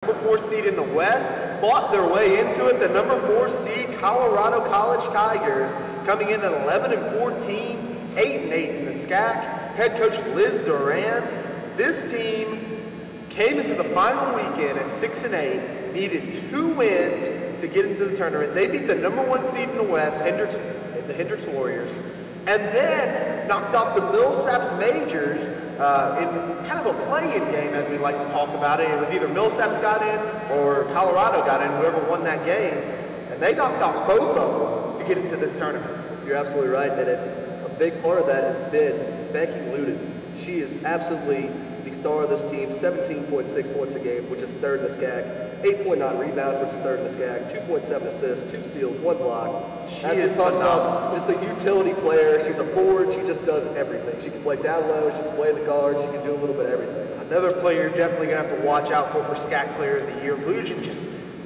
Number 4 seed in the West fought their way into it. The number 4 seed Colorado College Tigers coming in at 11-14, 8-8 in the SCAC. Head coach Liz Duran. This team came into the final weekend at 6-8, needed 2 wins to get into the tournament. They beat the number 1 seed in the West, the Hendricks Warriors, and then knocked off the Millsaps Majors in kind of a play-in game, as we like to talk about it. It was either Millsaps got in or Colorado got in, whoever won that game, and they knocked off both of them to get into this tournament. You're absolutely right, and it's a big part of that has been Becky Luden. She is absolutely the star of this team, 17.6 points a game, which is 3rd in the SCAC, 8.9 rebounds, which is 3rd in the SCAC, 2.7 assists, 2 steals, 1 block. As we talked about, just a utility player. She's a forward. She just does everything. She can play down low. She can play the guard. She can do a little bit of everything. Another player you're definitely going to have to watch out for SCAC Player of the Year. Lujan,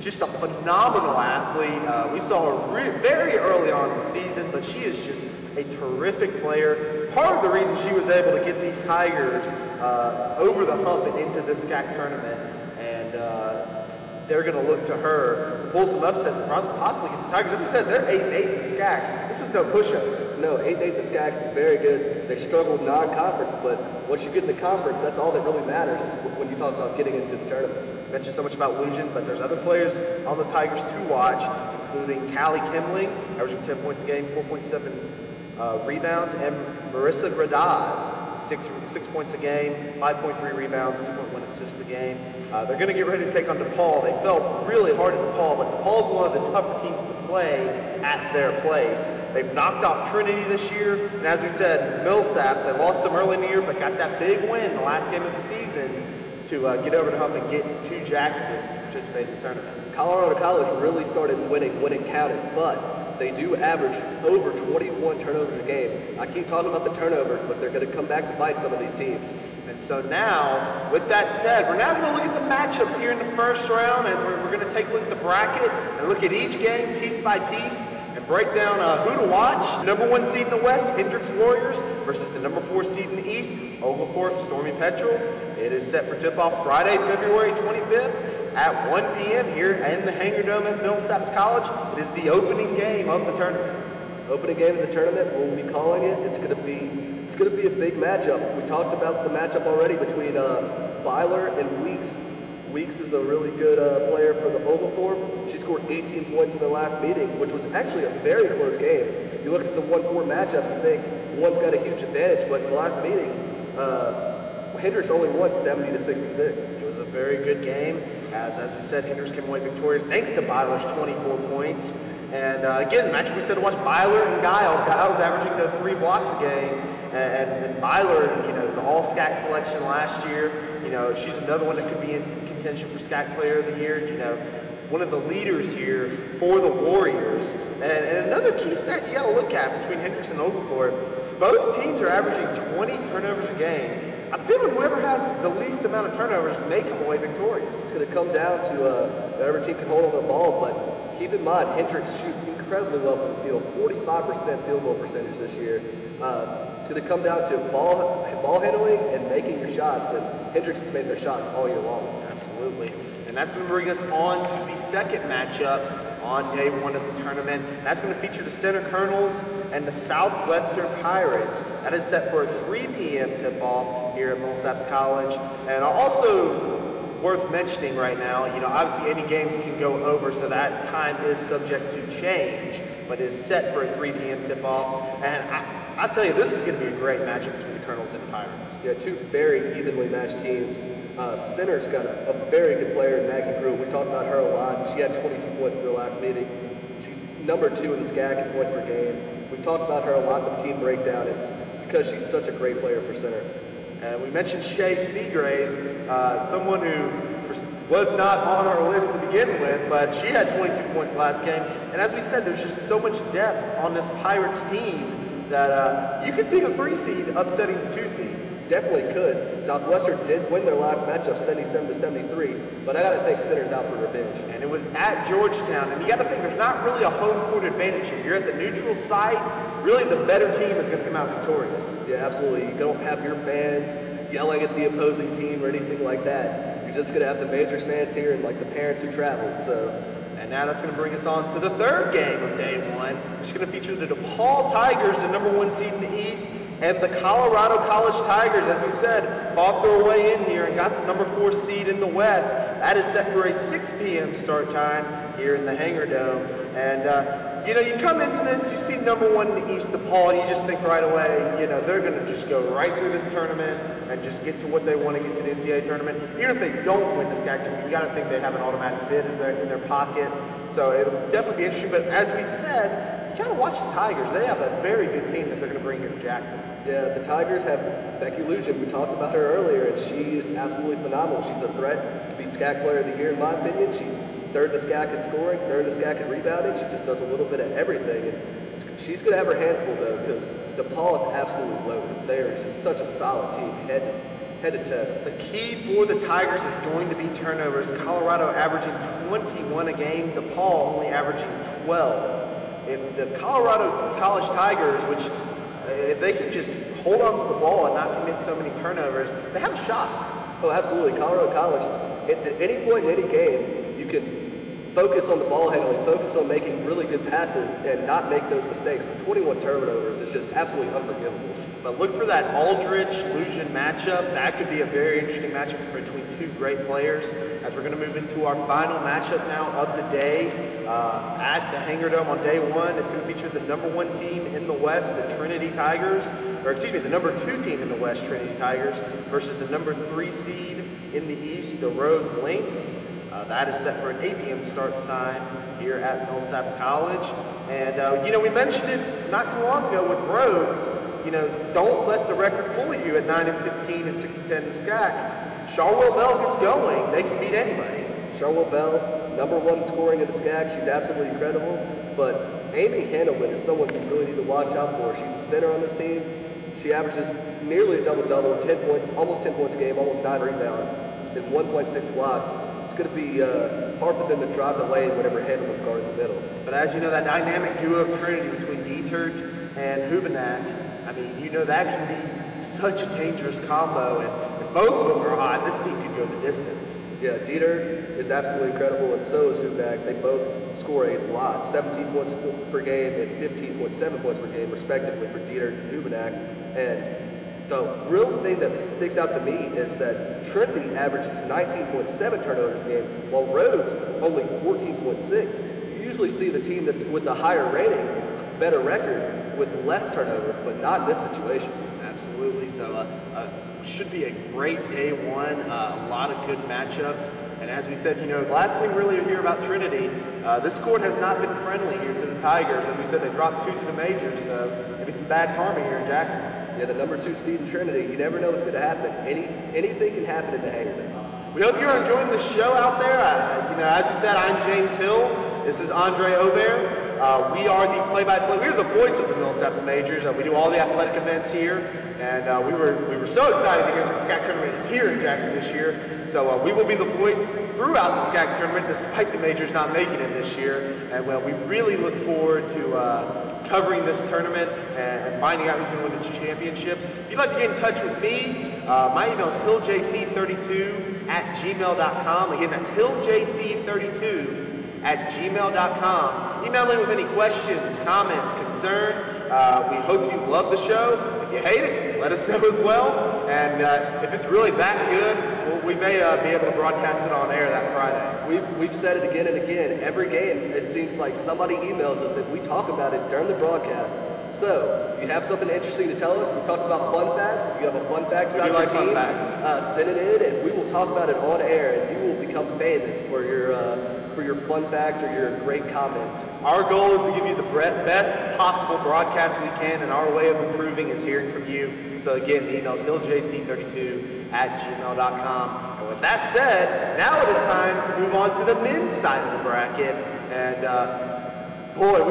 just a phenomenal athlete. We saw her very early on in the season, but she is just a terrific player. Part of the reason she was able to get these Tigers over the hump and into this SCAC tournament, and they're going to look to her to pull some upsets and possibly get the Tigers. As we said, they're 8-8 in the SCAC. This is no push-up. No, 8-8 in the SCAC is very good. They struggled non-conference, but once you get into conference, that's all that really matters when you talk about getting into the tournament. You mentioned so much about Lujan, but there's other players on the Tigers to watch, including Callie Kimling, averaging 10 points a game, 4.7 rebounds, and Marissa Gradaz, 6 points a game, 5.3 rebounds, 2.1 assists a game. They're going to get ready to take on DePaul. They felt really hard at DePaul, but DePaul is one of the tougher teams to play at their place. They've knocked off Trinity this year, and as we said, Millsaps, they lost them early in the year, but got that big win the last game of the season to get over the hump and get to Jackson to participate in the tournament. Colorado College really started winning when it counted, but they do average over 21 turnovers a game. I keep talking about the turnovers, but they're going to come back to bite some of these teams. And so now, with that said, we're now going to look at the matchups here in the first round, as we're going to take a look at the bracket and look at each game piece by piece and break down who to watch. Number 1 seed in the West, Hendricks Warriors, versus the number 4 seed in the East, Oglethorpe Stormy Petrels. It is set for tip-off Friday, February 25th at 1 p.m. here in the Hangar Dome at Millsaps College. It is the opening game of the tournament. Opening game of the tournament, we'll be calling it. It's going to be a big matchup. We talked about the matchup already between Byler and Weeks. Weeks is a really good player for the Oglethorpe. She scored 18 points in the last meeting, which was actually a very close game. You look at the 1-4 matchup and think one's got a huge advantage, but in the last meeting, Hendricks only won 70-66. It was a very good game. As we said, Hendricks came away victorious thanks to Byler's 24 points. And again, the matchup we said to watch Byler and Giles. Giles averaging those 3 blocks a game. And Byler, the all-SCAC selection last year, she's another one that could be in contention for SCAC Player of the Year. One of the leaders here for the Warriors. And another key stat you got to look at between Hendricks and Oglethorpe, both teams are averaging 20 turnovers a game. I'm feeling whoever has the least amount of turnovers may come away victorious. It's going to come down to whoever team can hold on the ball, but keep in mind, Hendricks shoots incredibly well from the field, 45% field goal percentage this year. It's going to come down to ball handling and making your shots, and Hendricks has made their shots all year long. Absolutely. And that's going to bring us on to the second matchup on day 1 of the tournament. That's going to feature the Center Colonels and the Southwestern Pirates. That is set for a 3 p.m. tip-off here at Millsaps College. And also worth mentioning right now, obviously any games can go over, so that time is subject to change, but is set for a 3 p.m. tip-off. And I'll tell you, this is going to be a great matchup between the Colonels and the Pirates. Yeah, 2 very evenly matched teams. Center's got a very good player in Maggie Brew. We talked about her a lot. She had 22 points in the last meeting. She's number 2 in the SCAC in points per game. We've talked about her a lot in the team breakdown. It's because she's such a great player for Center. We mentioned Shay Seagraves, someone who was not on our list to begin with, but she had 22 points last game. And as we said, there's just so much depth on this Pirates team that you could see the 3 seed upsetting the 2 seed. Definitely could. Southwestern did win their last matchup 77-73, but I gotta think Center's out for revenge. And it was at Georgetown, and you gotta think there's not really a home court advantage here. You're at the neutral site. Really, the better team is gonna come out victorious. Yeah, absolutely. You don't have your fans yelling at the opposing team or anything like that. You're you're just going to have the Majors fans here and like the parents who traveled. So, and now that's going to bring us on to the third game of day one, which is going to feature the DePaul Tigers, the #1 seed in the East, and the Colorado College Tigers, as we said, fought their way in here and got the #4 seed in the West. That is set for a 6 p.m. start time here in the Hangar Dome. And, you know, you come into this, you see #1 in the East, DePaul, and you just think right away, you know, they're going to just go right through this tournament and just get to what they want to get to the NCAA tournament. Even if they don't win the SCAC tournament, you got to think they have an automatic bid in their pocket. So it'll definitely be interesting. But as we said, you got to watch the Tigers. They have a very good team that they're going to bring here to Jackson. Yeah, the Tigers have Becky Lujan. We talked about her earlier, and she is absolutely phenomenal. She's a threat to be SCAC Player of the Year, in my opinion. She's third in the SCAC in scoring, third in the SCAC in rebounding. She just does a little bit of everything. And she's going to have her hands full, though, because DePaul is absolutely loaded. They are just such a solid team, head to toe. The key for the Tigers is going to be turnovers. Colorado averaging 21 a game, DePaul only averaging 12. If the Colorado College Tigers, which if they can just hold on to the ball and not commit so many turnovers, they have a shot. Oh, absolutely. Colorado College, at any point in any game, you can focus on the ball handling, focus on making really good passes, and not make those mistakes. But 21 turnovers is just absolutely unforgivable. But look for that Aldrich-Lujan matchup. That could be a very interesting matchup between two great players. As we're going to move into our final matchup now of the day at the Hangar Dome on day one. It's going to feature the #1 team in the West, the Trinity Tigers, or excuse me, the #2 team in the West, Trinity Tigers, versus the #3 seed in the East, the Rhodes Lynx. That is set for an 8 p.m. start time here at Millsaps College. And, you know, we mentioned it not too long ago with Rhodes. You know, don't let the record fool you at 9-15 and 6-10 in the SCAC. Charwell Bell gets going, they can beat anybody. Charwell Bell, #1 in scoring in the SCAC, she's absolutely incredible. But Amy Handelman is someone you really need to watch out for. She's the center on this team. She averages nearly a double-double, 10 points, almost 10 points a game, almost 9 rebounds, and 1.6 blocks. It's going to be hard for them to drive the lane whenever Handelman's guarding the middle. But as you know, that dynamic duo of Trinity between Dietrich and Hubenak, I mean, you know that can be such a dangerous combo, and if both of them are hot, this team could go the distance. Yeah, Dieter is absolutely incredible, and so is Hubenak. They both score a lot, 17 points per game and 15.7 points per game, respectively, for Dieter and Hubenak. And the real thing that sticks out to me is that Trinity averages 19.7 turnovers a game, while Rhodes only 14.6. You usually see the team that's with the higher rating, better record, with less turnovers, but not in this situation. Absolutely. So should be a great day one. A lot of good matchups. And as we said, you know, the last thing really to hear about Trinity, this court has not been friendly here to the Tigers. As we said, they dropped 2 to the Majors, so maybe some bad karma here in Jackson. Yeah, the #2 seed in Trinity, you never know what's going to happen. Anything can happen in the Hangar Dome. We hope you're enjoying the show out there. You know, as we said, I'm James Hill. This is Andre Aubert. We are the play-by-play. We're the voice of the Millsaps Majors. We do all the athletic events here, and we were so excited to hear that the SCAC tournament is here in Jackson this year. So we will be the voice throughout the SCAC tournament, despite the Majors not making it this year. And we really look forward to covering this tournament and finding out who's going to win the championships. If you'd like to get in touch with me, my email is hilljc32@gmail.com. Again, that's hilljc32@gmail.com. Email me with any questions, comments, concerns. We hope you love the show. If you hate it, let us know as well. And if it's really that good, we may be able to broadcast it on air that Friday. We've said it again and again. Every game, it seems like somebody emails us if we talk about it during the broadcast. So, if you have something interesting to tell us, we talked about fun facts. If you have a fun fact about your team, send it in and we will talk about it on air, and you will become famous for your fun fact or your great comment. Our goal is to give you the best possible broadcast we can, and our way of improving is hearing from you. So again, the email is hilljc32@gmail.com. And with that said, now it is time to move on to the men's side of the bracket. And boy,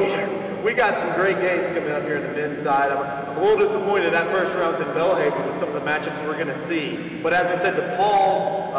we got some great games coming up here on the men's side. I'm a little disappointed that first round's in Belhaven with some of the matchups we're going to see. But as I said, DePaul's